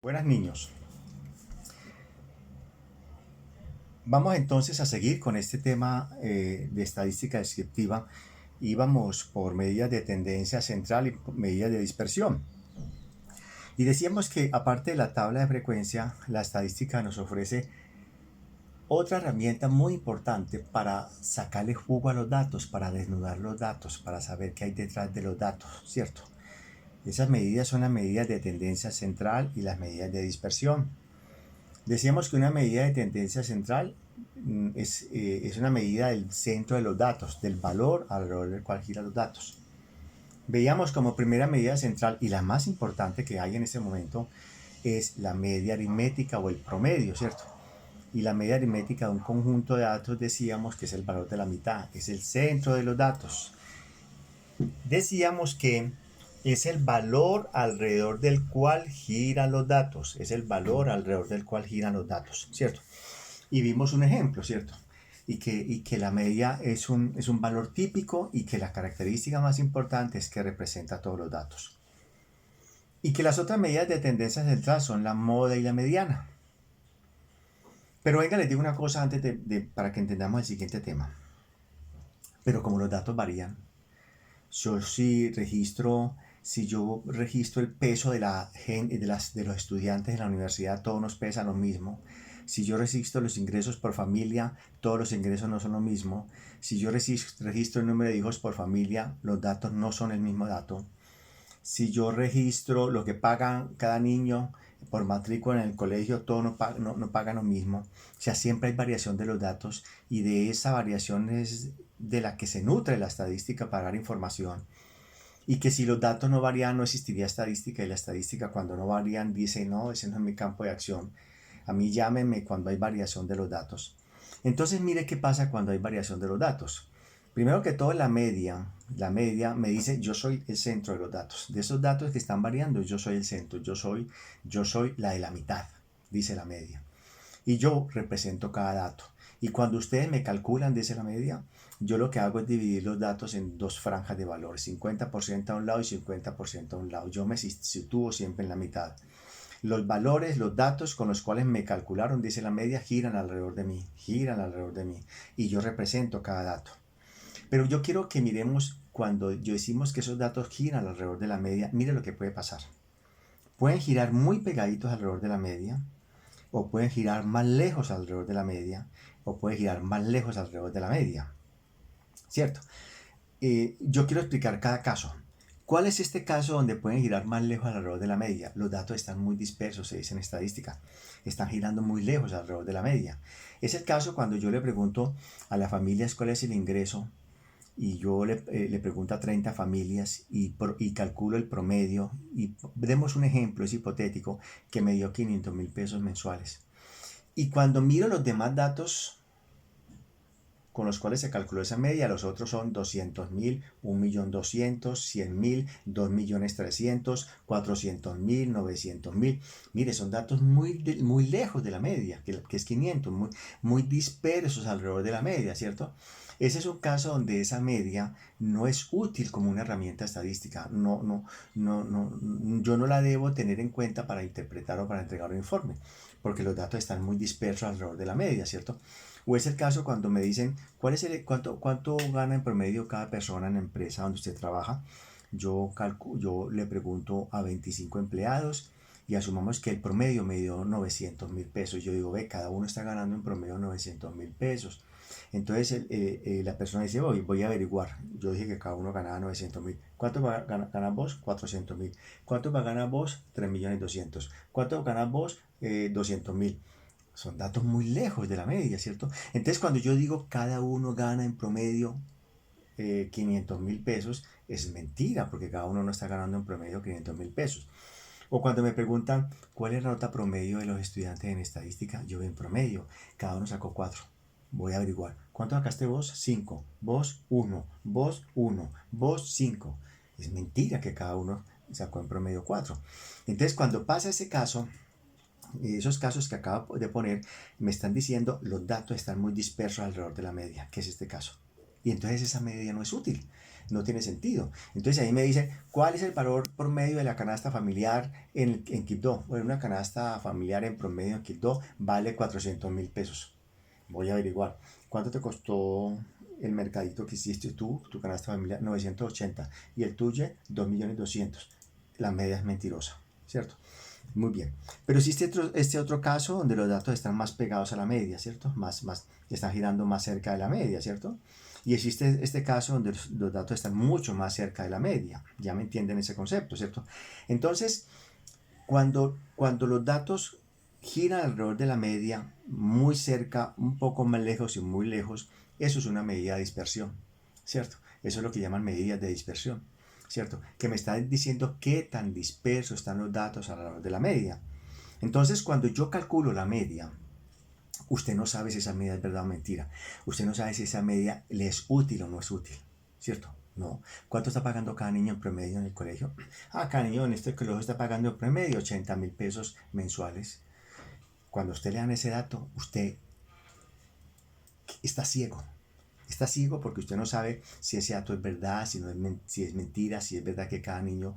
Buenas niños, vamos entonces a seguir con este tema de estadística descriptiva y vamos por medidas de tendencia central y medidas de dispersión. Y decíamos que aparte de la tabla de frecuencia, la estadística nos ofrece otra herramienta muy importante para sacarle jugo a los datos, para desnudar los datos, para saber qué hay detrás de los datos, ¿cierto? Esas medidas son las medidas de tendencia central y las medidas de dispersión. Decíamos que una medida de tendencia central es una medida del centro de los datos, del valor alrededor del cual giran los datos. Veíamos como primera medida central y la más importante que hay en este momento es la media aritmética o el promedio, ¿cierto? Y la media aritmética de un conjunto de datos decíamos que es el valor de la mitad, es el centro de los datos. Decíamos que es el valor alrededor del cual giran los datos, es el valor alrededor del cual giran los datos, ¿cierto? Y vimos un ejemplo, ¿cierto? Y que la media es un valor típico y que la característica más importante es que representa todos los datos. Y que las otras medidas de tendencia central son la moda y la mediana. Pero venga, les digo una cosa antes para que entendamos el siguiente tema. Pero como los datos varían, yo si yo registro el peso de los estudiantes en la universidad, todos nos pesan lo mismo. Si yo registro los ingresos por familia, todos los ingresos no son lo mismo. Si yo registro el número de hijos por familia, los datos no son el mismo dato. Si yo registro lo que pagan cada niño por matrícula en el colegio, todos no pagan lo mismo. O sea, siempre hay variación de los datos y de esa variación es de la que se nutre la estadística para dar información. Y que si los datos no varían, no existiría estadística, y la estadística cuando no varían dice, no, ese no es mi campo de acción. A mí llámenme cuando hay variación de los datos. Entonces mire qué pasa cuando hay variación de los datos. Primero que todo, la media me dice yo soy el centro de los datos. De esos datos que están variando, yo soy el centro, yo soy la de la mitad, dice la media. Y yo represento cada dato. Y cuando ustedes me calculan, dice la media, yo lo que hago es dividir los datos en dos franjas de valor, 50% a un lado y 50% a un lado. Yo me sitúo siempre en la mitad. Los valores, los datos con los cuales me calcularon, dice la media, giran alrededor de mí. Y yo represento cada dato. Pero yo quiero que miremos cuando yo decimos que esos datos giran alrededor de la media, mire lo que puede pasar. Pueden girar muy pegaditos alrededor de la media, o pueden girar más lejos alrededor de la media, o pueden girar más lejos alrededor de la media, ¿cierto? Yo quiero explicar cada caso. ¿Cuál es este caso donde pueden girar más lejos alrededor de la media? Los datos están muy dispersos, se dice en estadística. Están girando muy lejos alrededor de la media. Es el caso cuando yo le pregunto a las familias cuál es el ingreso y yo le pregunto a 30 familias y calculo el promedio y demos un ejemplo, es hipotético, que me dio 500.000 pesos mensuales. Y cuando miro los demás datos con los cuales se calculó esa media, los otros son 200.000, 1.200.000, 100.000, 2.300.000, 400.000, 900.000. Mire, son datos muy lejos de la media, que es 500, muy dispersos alrededor de la media, ¿cierto? Ese es un caso donde esa media no es útil como una herramienta estadística. Yo no la debo tener en cuenta para interpretar o para entregar un informe, porque los datos están muy dispersos alrededor de la media, ¿cierto? O es el caso cuando me dicen cuánto gana en promedio cada persona en la empresa donde usted trabaja. Yo le pregunto a 25 empleados y asumamos que el promedio me dio 900.000 pesos. Yo digo, ve, cada uno está ganando en promedio 900.000 pesos. Entonces la persona dice, voy a averiguar. Yo dije que cada uno ganaba 900.000. ¿Cuánto ganas vos? 400.000. ¿Cuánto va a ganar vos? 3.200.000. ¿Cuánto ganas vos? 200.000. Son datos muy lejos de la media, ¿cierto? Entonces cuando yo digo cada uno gana en promedio 500.000 pesos, es mentira, porque cada uno no está ganando en promedio 500.000 pesos. O cuando me preguntan cuál es la nota promedio de los estudiantes en estadística, yo en promedio, cada uno sacó 4. Voy a averiguar. ¿Cuánto sacaste vos? 5. Vos 1. Vos 1. Vos 5. Es mentira que cada uno sacó en promedio 4. Entonces cuando pasa ese caso, esos casos que acabo de poner me están diciendo los datos están muy dispersos alrededor de la media, que es este caso. Y entonces esa media no es útil, No tiene sentido. Entonces ahí me dice, ¿cuál es el valor promedio de la canasta familiar en Quibdó? Bueno, una canasta familiar en promedio en Quibdó vale 400.000 pesos. Voy a averiguar. ¿Cuánto te costó el mercadito que hiciste tú, tu canasta familiar? 980. Y el tuyo, 2.200.000. La media es mentirosa, ¿cierto? Muy bien. Pero existe este otro caso donde los datos están más pegados a la media, ¿cierto? Están girando más cerca de la media, ¿cierto? Y existe este caso donde los datos están mucho más cerca de la media. Ya me entienden ese concepto, ¿cierto? Entonces, cuando los datos giran alrededor de la media, muy cerca, un poco más lejos y muy lejos, eso es una medida de dispersión, ¿cierto? Eso es lo que llaman medidas de dispersión, ¿cierto? Que me está diciendo qué tan dispersos están los datos alrededor de la media. Entonces, cuando yo calculo la media, usted no sabe si esa media es verdad o mentira. Usted no sabe si esa media le es útil o no es útil, ¿cierto? No. ¿Cuánto está pagando cada niño en promedio en el colegio? Cada niño en este colegio está pagando en promedio 80.000 pesos mensuales. Cuando usted le dan ese dato, usted está ciego. Está ciego porque usted no sabe si ese dato es verdad, si es mentira, si es verdad que cada niño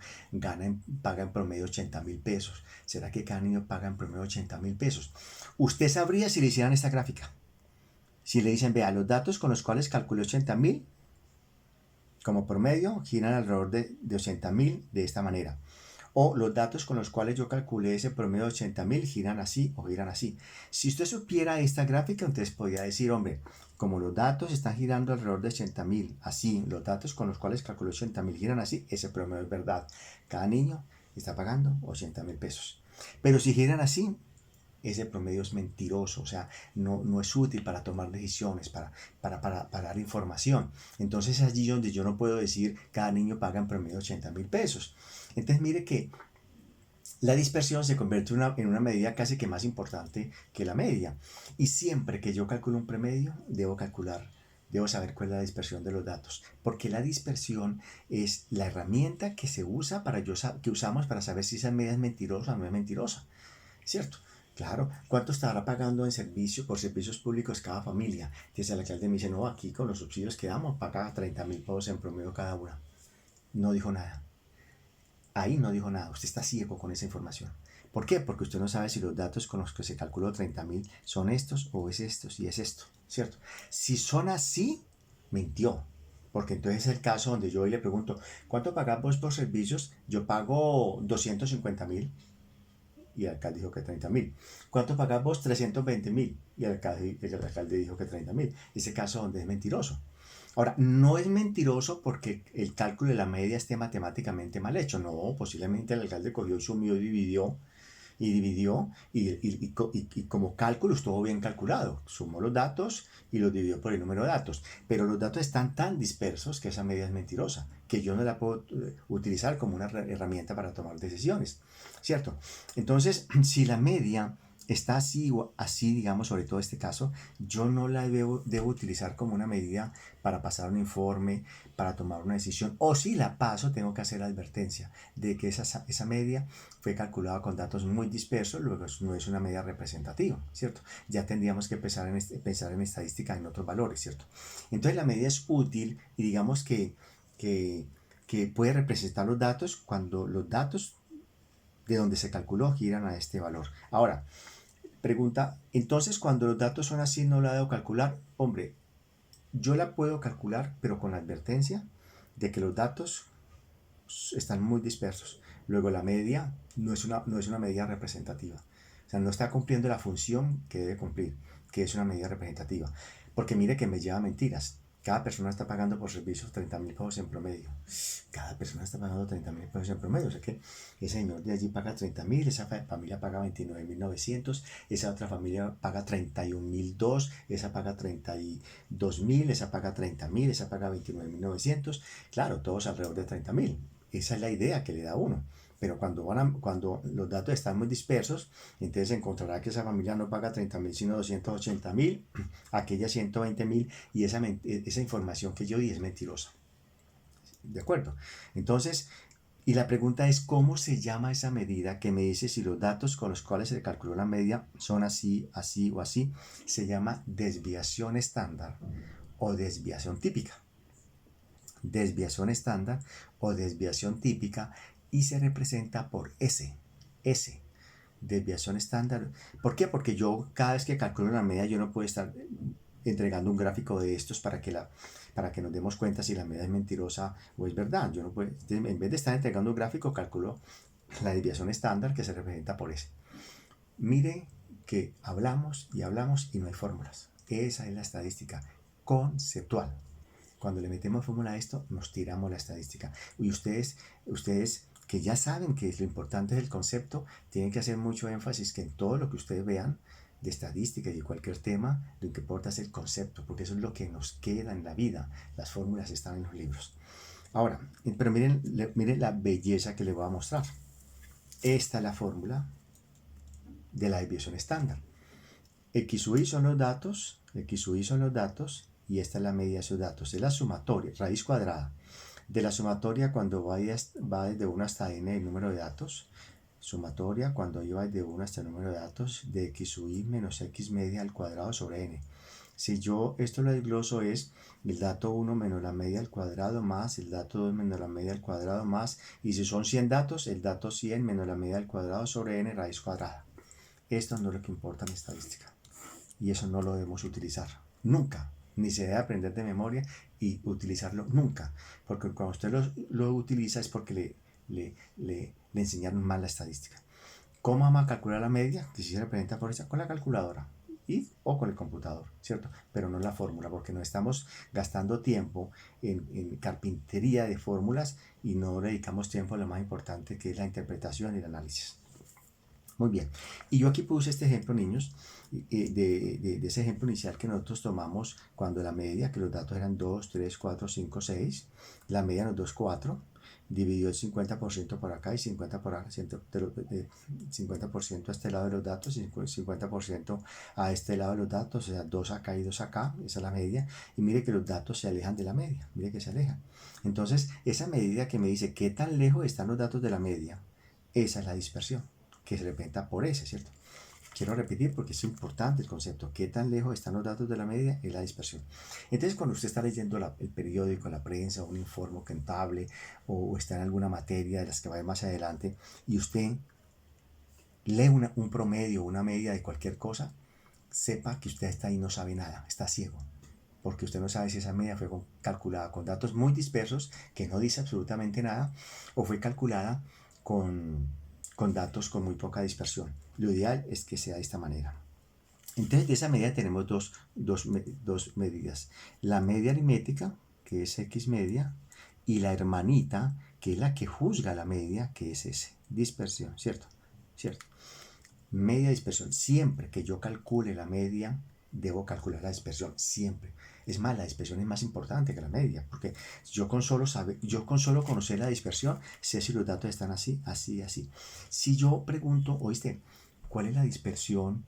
paga en promedio 80.000 pesos. ¿Será que cada niño paga en promedio 80.000 pesos? Usted sabría si le hicieran esta gráfica. Si le dicen, vea, los datos con los cuales calculé 80.000 como promedio giran alrededor de 80.000 de esta manera. O los datos con los cuales yo calculé ese promedio de 80.000 giran así o giran así. Si usted supiera esta gráfica, entonces podría decir, hombre, como los datos están girando alrededor de 80.000, así, los datos con los cuales calculé 80.000 giran así, ese promedio es verdad. Cada niño está pagando 80.000 pesos. Pero si giran así, ese promedio es mentiroso, o sea, no es útil para tomar decisiones, para dar información. Entonces es allí donde yo no puedo decir cada niño paga en promedio 80.000 pesos. Entonces mire que la dispersión se convierte en una medida casi que más importante que la media. Y siempre que yo calculo un promedio, debo saber cuál es la dispersión de los datos, porque la dispersión es la herramienta que se usa que usamos para saber si esa medida es mentirosa o no es mentirosa, ¿cierto? Claro, ¿cuánto estará pagando por servicios públicos cada familia? Entonces el alcalde me dice, no, aquí con los subsidios que damos, paga 30.000 pesos en promedio cada una. No dijo nada. Ahí no dijo nada. Usted está ciego con esa información. ¿Por qué? Porque usted no sabe si los datos con los que se calculó 30.000 son estos o es estos y es esto, ¿cierto? Si son así, mintió. Porque entonces es el caso donde yo hoy le pregunto, ¿cuánto pagas vos por servicios? Yo pago 250.000. Y el alcalde dijo que 30.000. ¿Cuánto pagás vos? 320.000. Y el alcalde dijo que 30.000. Ese caso donde es mentiroso. Ahora, no es mentiroso porque el cálculo de la media esté matemáticamente mal hecho. No, posiblemente el alcalde cogió, sumió y como cálculo estuvo bien calculado. Sumó los datos y los dividió por el número de datos. Pero los datos están tan dispersos que esa media es mentirosa, que yo no la puedo utilizar como una herramienta para tomar decisiones, ¿cierto? Entonces, si la media está así o así, digamos, sobre todo este caso, yo no la debo utilizar como una medida para pasar un informe, para tomar una decisión, o si la paso, tengo que hacer la advertencia de que esa media fue calculada con datos muy dispersos, luego no es una media representativa, ¿cierto? Ya tendríamos que pensar en estadística en otros valores, ¿cierto? Entonces la media es útil y digamos que puede representar los datos cuando los datos de donde se calculó giran a este valor. Ahora, pregunta, entonces cuando los datos son así no la debo calcular. Hombre, yo la puedo calcular, pero con la advertencia de que los datos están muy dispersos. Luego la media no es una medida representativa. O sea, no está cumpliendo la función que debe cumplir, que es una medida representativa. Porque mire que me lleva mentiras. Cada persona está pagando por servicios 30.000 pesos en promedio. Cada persona está pagando 30.000 pesos en promedio. O sea que ese señor de allí paga 30.000, esa familia paga 29.900, esa otra familia paga 31.002, esa paga 32.000, esa paga 30.000, esa paga 29.900. Claro, todos alrededor de 30.000. Esa es la idea que le da uno. Pero cuando los datos están muy dispersos, entonces encontrará que esa familia no paga 30.000 sino 280.000, aquella 120.000, y esa información que yo di es mentirosa. ¿De acuerdo? Entonces, y la pregunta es, ¿cómo se llama esa medida que me dice si los datos con los cuales se calculó la media son así, así o así? Se llama desviación estándar o desviación típica. desviación estándar o desviación típica y se representa por S. S. Desviación estándar. ¿Por qué? Porque yo cada vez que calculo la media yo no puedo estar entregando un gráfico de estos para que nos demos cuenta si la media es mentirosa o es verdad. Yo no puedo, en vez de estar entregando un gráfico, calculo la desviación estándar que se representa por S. Mire que hablamos y hablamos y no hay fórmulas. Esa es la estadística conceptual. Cuando le metemos fórmula a esto, nos tiramos la estadística. Y ustedes que ya saben que lo importante es el concepto, tienen que hacer mucho énfasis que en todo lo que ustedes vean de estadística y de cualquier tema, lo que importa es el concepto, porque eso es lo que nos queda en la vida. Las fórmulas están en los libros. Ahora, pero miren la belleza que les voy a mostrar. Esta es la fórmula de la desviación estándar. X u y son los datos, y esta es la media de esos datos. Es la sumatoria, raíz cuadrada. De la sumatoria cuando va desde 1 hasta n el número de datos. Sumatoria cuando iba desde 1 hasta el número de datos de x sub i menos x media al cuadrado sobre n. Si yo esto lo desgloso es el dato 1 menos la media al cuadrado más el dato 2 menos la media al cuadrado más, y si son 100 datos, el dato 100 menos la media al cuadrado sobre n raíz cuadrada. Esto no es lo que importa en estadística. Y eso no lo debemos utilizar nunca, ni se debe aprender de memoria y utilizarlo nunca, porque cuando usted lo utiliza es porque le enseñaron mal la estadística. ¿Cómo vamos a calcular la media? Que si se representa por esa, con la calculadora o con el computador, ¿cierto? Pero no la fórmula, porque no estamos gastando tiempo en carpintería de fórmulas y no dedicamos tiempo a lo más importante, que es la interpretación y el análisis. Muy bien, y yo aquí puse este ejemplo, niños, de ese ejemplo inicial que nosotros tomamos cuando la media, que los datos eran 2, 3, 4, 5, 6, la media nos dio 4, dividió el 50% por acá y 50% a este lado de los datos y 50% a este lado de los datos, o sea, 2 acá y 2 acá, esa es la media, y mire que los datos se alejan de la media, mire que se alejan. Entonces, esa medida que me dice qué tan lejos están los datos de la media, esa es la dispersión, que se representa por S, ¿cierto? Quiero repetir porque es importante el concepto. ¿Qué tan lejos están los datos de la media? Es la dispersión. Entonces, cuando usted está leyendo el periódico, la prensa, un informe contable, o está en alguna materia de las que va a ver más adelante, y usted lee un promedio, una media de cualquier cosa, sepa que usted está ahí y no sabe nada, está ciego. Porque usted no sabe si esa media fue calculada con datos muy dispersos, que no dice absolutamente nada, o fue calculada con datos con muy poca dispersión. Lo ideal es que sea de esta manera. Entonces, de esa medida tenemos dos medidas. La media aritmética, que es x media, y la hermanita, que es la que juzga la media, que es S. Dispersión, ¿cierto? ¿Cierto? Media dispersión. Siempre que yo calcule la media, debo calcular la dispersión. Siempre. Es más, la dispersión es más importante que la media, porque yo con solo conocer la dispersión, sé si los datos están así, así, así. Si yo pregunto, oíste, ¿cuál es la dispersión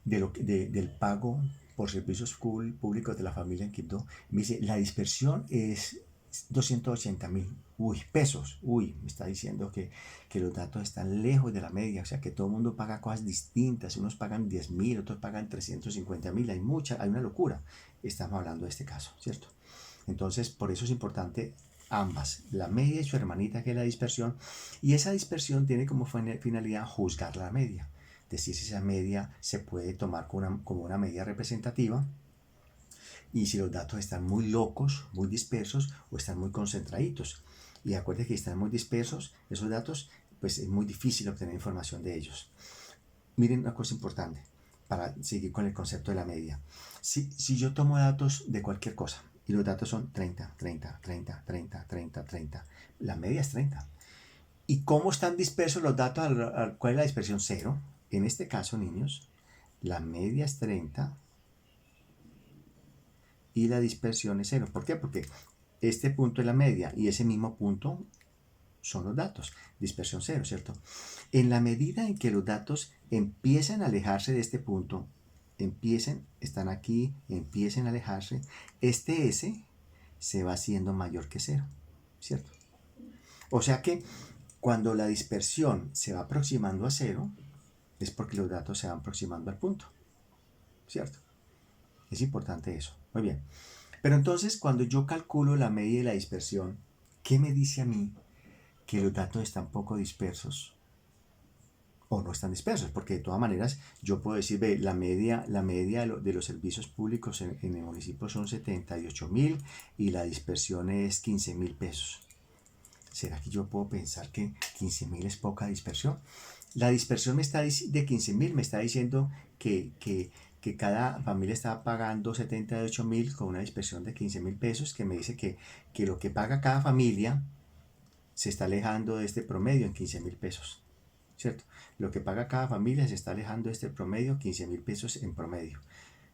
del pago por servicios públicos de la familia en Quibdó? Me dice, la dispersión es 280.000. Uy, pesos. Uy, me está diciendo que los datos están lejos de la media, o sea que todo el mundo paga cosas distintas. Unos pagan 10.000, otros pagan 350.000. Hay una locura. Estamos hablando de este caso, ¿cierto? Entonces, por eso es importante ambas, la media y su hermanita, que es la dispersión, y esa dispersión tiene como finalidad juzgar la media, decir si esa media se puede tomar como una medida representativa, y si los datos están muy locos, muy dispersos, o están muy concentraditos. Y acuérdense que están muy dispersos, esos datos, pues es muy difícil obtener información de ellos. Miren una cosa importante para seguir con el concepto de la media. Si yo tomo datos de cualquier cosa, y los datos son 30, 30, 30, 30, 30, 30, la media es 30. ¿Y cómo están dispersos los datos? ¿Cuál es la dispersión? 0. En este caso, niños, la media es 30 y la dispersión es 0. ¿Por qué? Porque este punto es la media y ese mismo punto son los datos. Dispersión 0, ¿cierto? En la medida en que los datos empiezan a alejarse de este punto, están aquí, empiecen a alejarse, este S se va haciendo mayor que 0, ¿cierto? O sea que cuando la dispersión se va aproximando a 0, es porque los datos se van aproximando al punto, ¿cierto? Es importante eso. Muy bien. Pero entonces, cuando yo calculo la media y la dispersión, ¿qué me dice a mí que los datos están poco dispersos o no están dispersos? Porque de todas maneras yo puedo decir, ve, la media de los servicios públicos en el municipio son 78.000 y la dispersión es 15.000 pesos. ¿Será que yo puedo pensar que 15.000 es poca dispersión? La dispersión de 15.000 me está diciendo que cada familia está pagando 78.000 con una dispersión de 15.000 pesos, que me dice que lo que paga cada familia se está alejando de este promedio en 15.000 pesos, ¿cierto? Lo que paga cada familia se está alejando de este promedio, 15.000 pesos en promedio,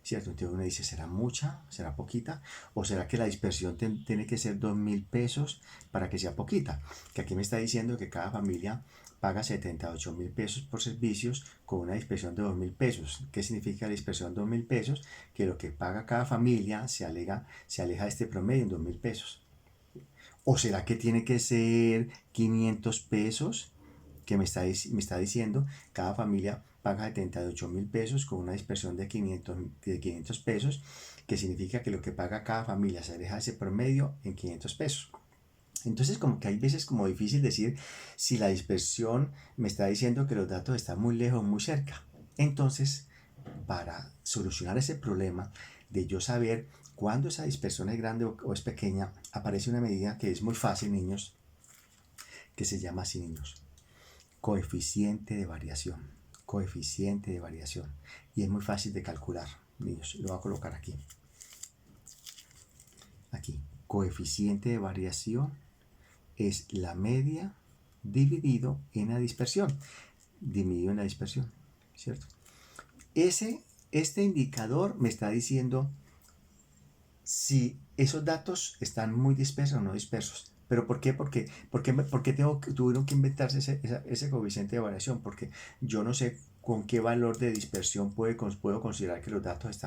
¿cierto? Entonces uno dice, ¿será mucha? ¿Será poquita? ¿O será que la dispersión tiene que ser 2.000 pesos para que sea poquita? Que aquí me está diciendo que cada familia paga 78.000 pesos por servicios con una dispersión de 2.000 pesos. ¿Qué significa la dispersión de 2.000 pesos? Que lo que paga cada familia se aleja de este promedio en 2.000 pesos. ¿O será que tiene que ser 500 pesos? Que me está diciendo, cada familia paga 78.000 pesos con una dispersión de 500 pesos, que significa que lo que paga cada familia se aleja de ese promedio en 500 pesos. Entonces, como que hay veces como difícil decir si la dispersión me está diciendo que los datos están muy lejos o muy cerca. Entonces, para solucionar ese problema de yo saber cuándo esa dispersión es grande o es pequeña, aparece una medida que es muy fácil, niños, que se llama así, niños, coeficiente de variación. Coeficiente de variación. Y es muy fácil de calcular, niños. Lo voy a colocar aquí. Aquí. Coeficiente de variación es la media dividido en la dispersión. Dividido en la dispersión, ¿cierto? Este indicador me está diciendo si esos datos están muy dispersos o no dispersos. ¿Pero por qué? ¿Por qué tuvieron que inventarse ese coeficiente de variación? Porque yo no sé con qué valor de dispersión puedo considerar que los datos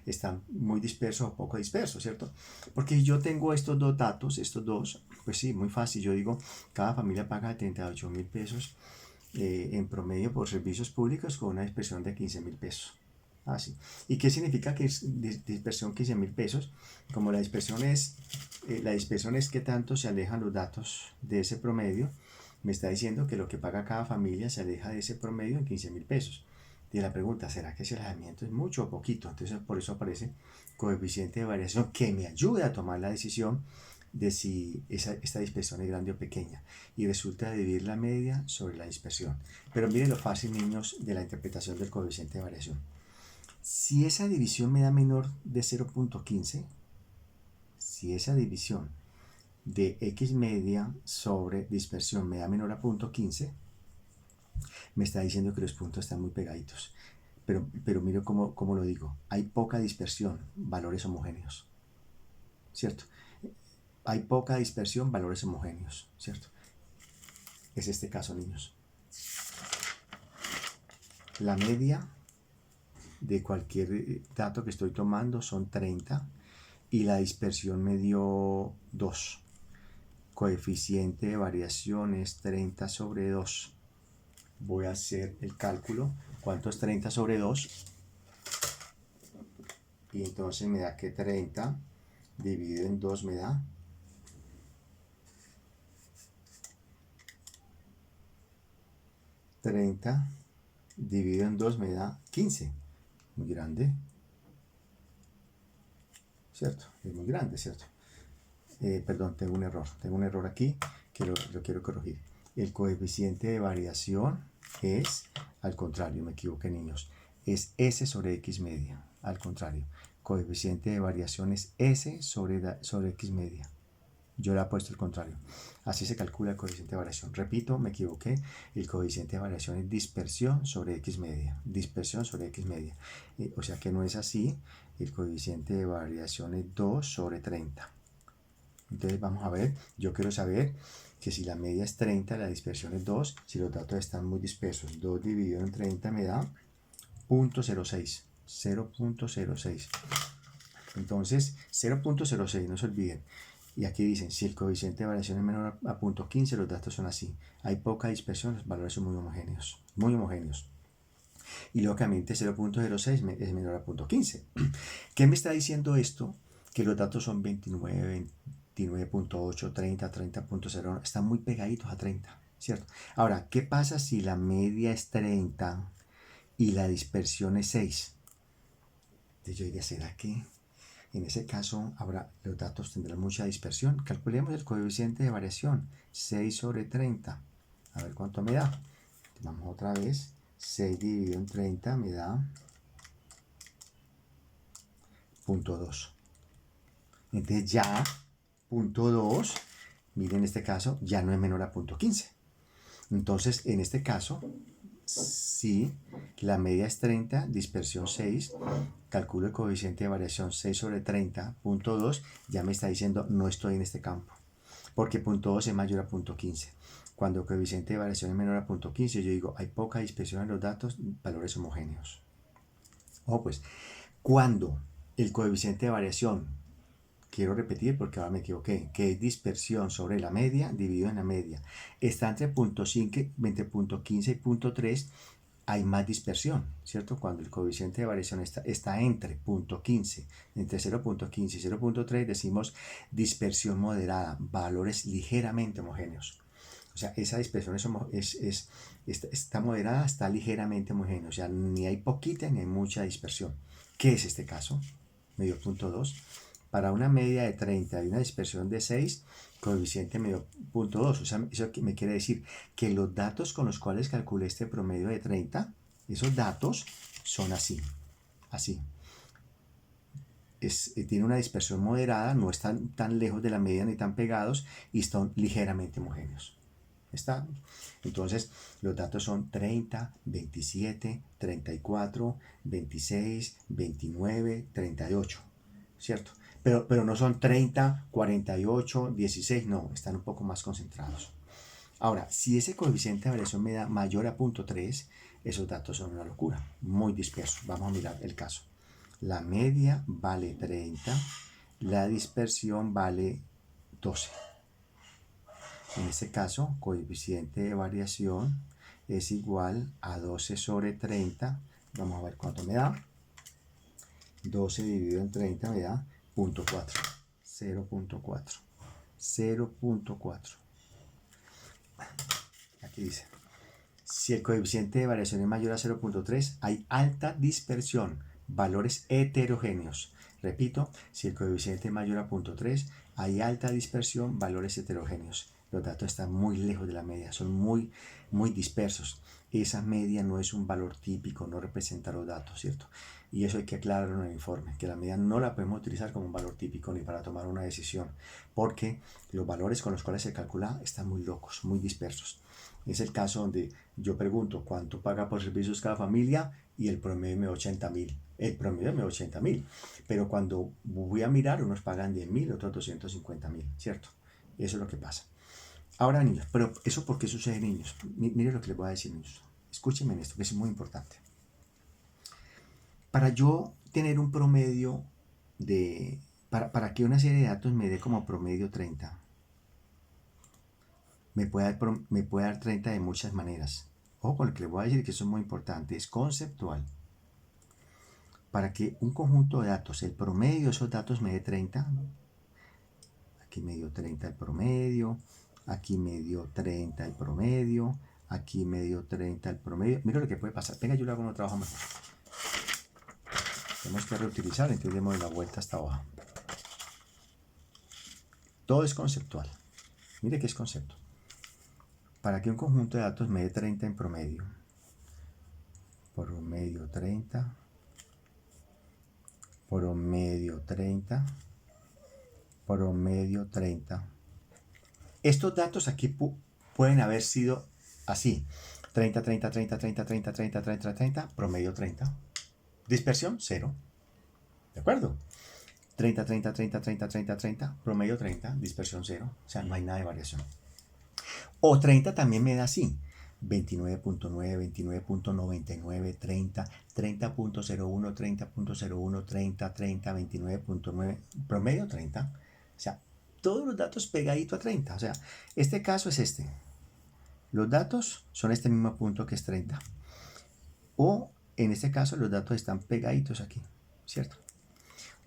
están muy dispersos o poco dispersos, ¿cierto? Porque yo tengo estos dos datos, estos dos, pues sí, muy fácil. Yo digo, cada familia paga 38.000 pesos en promedio por servicios públicos con una dispersión de 15.000 pesos. Así. ¿Y qué significa que es dispersión 15.000 pesos? Como la dispersión es que tanto se alejan los datos de ese promedio, me está diciendo que lo que paga cada familia se aleja de ese promedio en 15.000 pesos. Y la pregunta, ¿será que ese alejamiento es mucho o poquito? Entonces, por eso aparece coeficiente de variación que me ayuda a tomar la decisión de si esta dispersión es grande o pequeña. Y resulta dividir la media sobre la dispersión. Pero miren lo fácil, niños, de la interpretación del coeficiente de variación. Si esa división me da menor de 0.15, si esa división de x media sobre dispersión me da menor a 0.15, me está diciendo que los puntos están muy pegaditos. Pero miro cómo lo digo. Hay poca dispersión, valores homogéneos. ¿Cierto? Hay poca dispersión, valores homogéneos. ¿Cierto? Es este caso, niños. La media de cualquier dato que estoy tomando son 30 y la dispersión me dio 2. Coeficiente de variación es 30 sobre 2. Voy a hacer el cálculo. ¿Cuánto es 30 sobre 2? Y entonces me da que 30 dividido en 2 me da 30 dividido en 2 me da 15. Muy grande. ¿Cierto? Es muy grande, ¿cierto? Perdón, tengo un error aquí que lo quiero corregir. El coeficiente de variación es, al contrario, me equivoqué, niños, es S sobre X media, al contrario. Coeficiente de variación es S sobre X media. Yo le he puesto el contrario. Así se calcula el coeficiente de variación. Repito, me equivoqué. El coeficiente de variación es dispersión sobre X media. Dispersión sobre X media. O sea que no es así. El coeficiente de variación es 2 sobre 30. Entonces vamos a ver. Yo quiero saber que si la media es 30, la dispersión es 2. Si los datos están muy dispersos, 2 dividido en 30 me da 0.06. 0.06. Entonces, 0.06, no se olviden. Y aquí dicen, si el coeficiente de variación es menor a 0.15, los datos son así. Hay poca dispersión, los valores son muy homogéneos. Muy homogéneos. Y lógicamente 0.06 es menor a 0.15. ¿Qué me está diciendo esto? que los datos son 29, 29.8, 30, 30.0, están muy pegaditos a 30, ¿cierto? Ahora, ¿qué pasa si la media es 30 y la dispersión es 6? Entonces yo diría, ¿será que en ese caso los datos tendrán mucha dispersión? Calculemos el coeficiente de variación, 6 sobre 30. A ver cuánto me da. Vamos otra vez. 6 dividido en 30 me da 0.2. Entonces ya 0.2, miren en este caso, ya no es menor a 0.15. Entonces, en este caso, si la media es 30, dispersión 6, calculo el coeficiente de variación 6 sobre 30, 0.2, ya me está diciendo no estoy en este campo, porque 0.2 es mayor a 0.15. Cuando el coeficiente de variación es menor a 0.15, yo digo, hay poca dispersión en los datos, valores homogéneos. Ojo pues, cuando el coeficiente de variación, quiero repetir porque ahora me equivoqué, que es dispersión sobre la media dividido en la media, está entre 0.15 y 0.3, hay más dispersión, ¿cierto? Cuando el coeficiente de variación está entre 0.15, entre 0.15 y 0.3, decimos dispersión moderada, valores ligeramente homogéneos. O sea, esa dispersión está moderada, está ligeramente homogénea. O sea, ni hay poquita ni hay mucha dispersión. ¿Qué es este caso? Medio 0.2. Para una media de 30 y una dispersión de 6, coeficiente medio 0.2. O sea, eso me quiere decir que los datos con los cuales calculé este promedio de 30, esos datos son así. Así. Tiene una dispersión moderada, no están tan lejos de la media ni tan pegados y están ligeramente homogéneos. ¿Está? Entonces, los datos son 30, 27, 34, 26, 29, 38, ¿cierto? Pero no son 30, 48, 16, no, están un poco más concentrados. Ahora, si ese coeficiente de variación me da mayor a 0.3, esos datos son una locura, muy dispersos. Vamos a mirar el caso. La media vale 30, la dispersión vale 12. En este caso, coeficiente de variación es igual a 12 sobre 30. Vamos a ver cuánto me da. 12 dividido en 30 me da 0.4. 0.4. 0.4. Aquí dice, si el coeficiente de variación es mayor a 0.3, hay alta dispersión, valores heterogéneos. Repito, si el coeficiente es mayor a 0.3, hay alta dispersión, valores heterogéneos. Los datos están muy lejos de la media, son muy dispersos. Esa media no es un valor típico, no representa los datos, ¿cierto? Y eso hay que aclararlo en el informe, que la media no la podemos utilizar como un valor típico ni para tomar una decisión, porque los valores con los cuales se calcula están muy locos, muy dispersos. Es el caso donde yo pregunto cuánto paga por servicios cada familia y el promedio me da 80.000. El promedio me da 80.000. Pero cuando voy a mirar, unos pagan 10.000, otros 250.000, ¿cierto? Eso es lo que pasa. Ahora, niños, pero ¿eso por qué sucede, niños? Miren lo que les voy a decir, niños. Escúchenme en esto, que es muy importante. Para yo tener un promedio de... Para que una serie de datos me dé como promedio 30, me puede dar 30 de muchas maneras. Ojo con lo que les voy a decir, que eso es muy importante, es conceptual. Para que un conjunto de datos, el promedio de esos datos me dé 30, aquí me dio 30 el promedio, aquí me dio 30 el promedio, aquí me dio 30 el promedio. Mira lo que puede pasar. Venga, yo le hago un trabajo mejor. Tenemos que reutilizar, entonces demos la vuelta hasta abajo. Todo es conceptual. Mire que es concepto. Para que un conjunto de datos me dé 30 en promedio, promedio 30, promedio 30, promedio 30. Estos datos aquí pueden haber sido así: 30, 30, 30, 30, 30, 30, 30, 30, promedio 30. Dispersión, 0. ¿De acuerdo? 30, 30, 30, 30, 30, 30, promedio 30, dispersión 0. O sea, no hay nada de variación. O 30 también me da así: 29.9, 29.99, 30, 30.01, 30.01, 30, 30, 29.9, promedio 30. O sea, todos los datos pegaditos a 30. O sea, este caso es este. Los datos son este mismo punto que es 30. O en este caso los datos están pegaditos aquí, ¿cierto?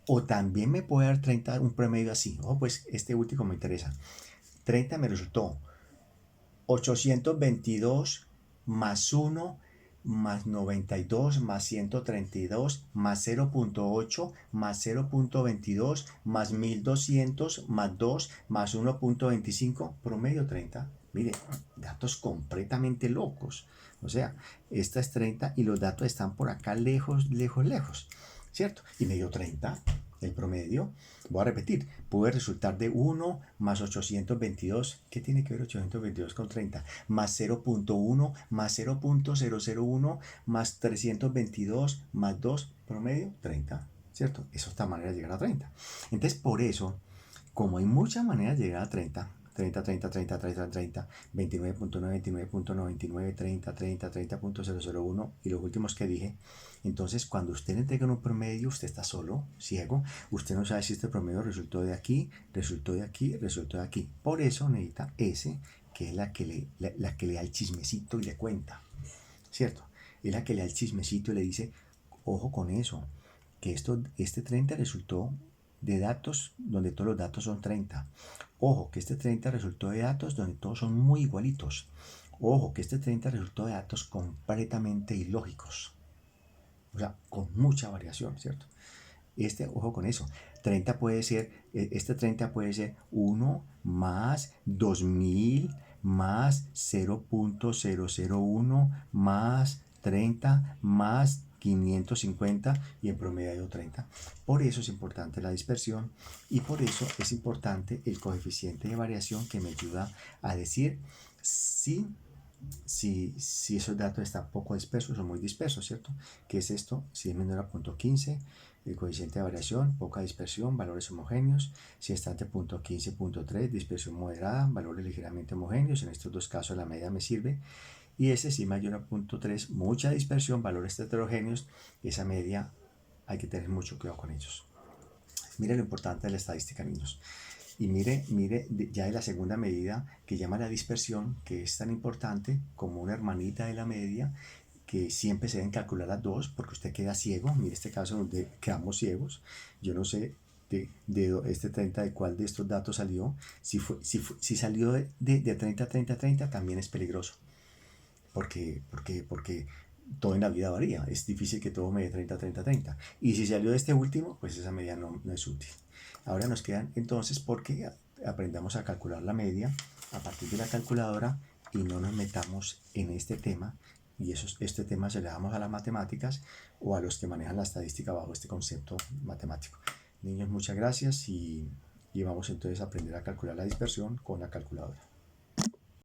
O también me puede dar 30, un promedio así. Ojo, pues este último me interesa. 30 me resultó 822 más 1 más 92 más 132 más 0.8 más 0.22 más 1200 más 2 más 1.25 promedio 30. Mire, datos completamente locos. O sea, esta es 30 y los datos están por acá lejos, lejos, lejos. ¿Cierto? Y me dio 30 el promedio. Voy a repetir, puede resultar de 1 más 822. ¿Qué tiene que ver 822 con 30? Más 0.1 más 0.001 más 322 más 2 promedio 30. ¿Cierto? Eso es la manera de llegar a 30. Entonces, por eso, como hay muchas maneras de llegar a 30, 30, 30, 30, 30, 30, 29.9, 29.99, 30, 30, 30.001 y los últimos que dije. Entonces, cuando usted le entrega un promedio, usted está solo, ciego. Usted no sabe si este promedio resultó de aquí, resultó de aquí, resultó de aquí. Por eso necesita ese, que es la que le da el chismecito y le cuenta, ¿cierto? Es la que le da el chismecito y le dice, ojo con eso, que este 30 resultó de datos donde todos los datos son 30. Ojo, que este 30 resultó de datos donde todos son muy igualitos. Ojo, que este 30 resultó de datos completamente ilógicos. O sea, con mucha variación, ¿cierto? Ojo con eso. 30 puede ser, este 30 puede ser 1 más 2000 más 0.001 más 30 más 550 y en promedio 30. Por eso es importante la dispersión y por eso es importante el coeficiente de variación que me ayuda a decir si esos datos están poco dispersos o muy dispersos, ¿cierto? ¿Qué es esto? Si es menor a 0.15, el coeficiente de variación, poca dispersión, valores homogéneos. Si está entre 0.15 y 0.3, dispersión moderada, valores ligeramente homogéneos. En estos dos casos la media me sirve. Y ese si mayor a 0.3, mucha dispersión, valores heterogéneos. Esa media hay que tener mucho cuidado con ellos. Mire lo importante de la estadística, niños. Y mire, ya de la segunda medida que llama la dispersión, que es tan importante como una hermanita de la media, que siempre se deben calcular las dos, porque usted queda ciego. Mire este caso donde quedamos ciegos. Yo no sé de este 30 de cuál de estos datos salió. Si salió de 30, 30, 30, también es peligroso. Porque todo en la vida varía. Es difícil que todo me dé 30, 30, 30. Y si salió de este último, pues esa media no es útil. Ahora nos quedan entonces porque aprendamos a calcular la media a partir de la calculadora y no nos metamos en este tema. Y este tema se le damos a las matemáticas o a los que manejan la estadística bajo este concepto matemático. Niños, muchas gracias y vamos entonces a aprender a calcular la dispersión con la calculadora.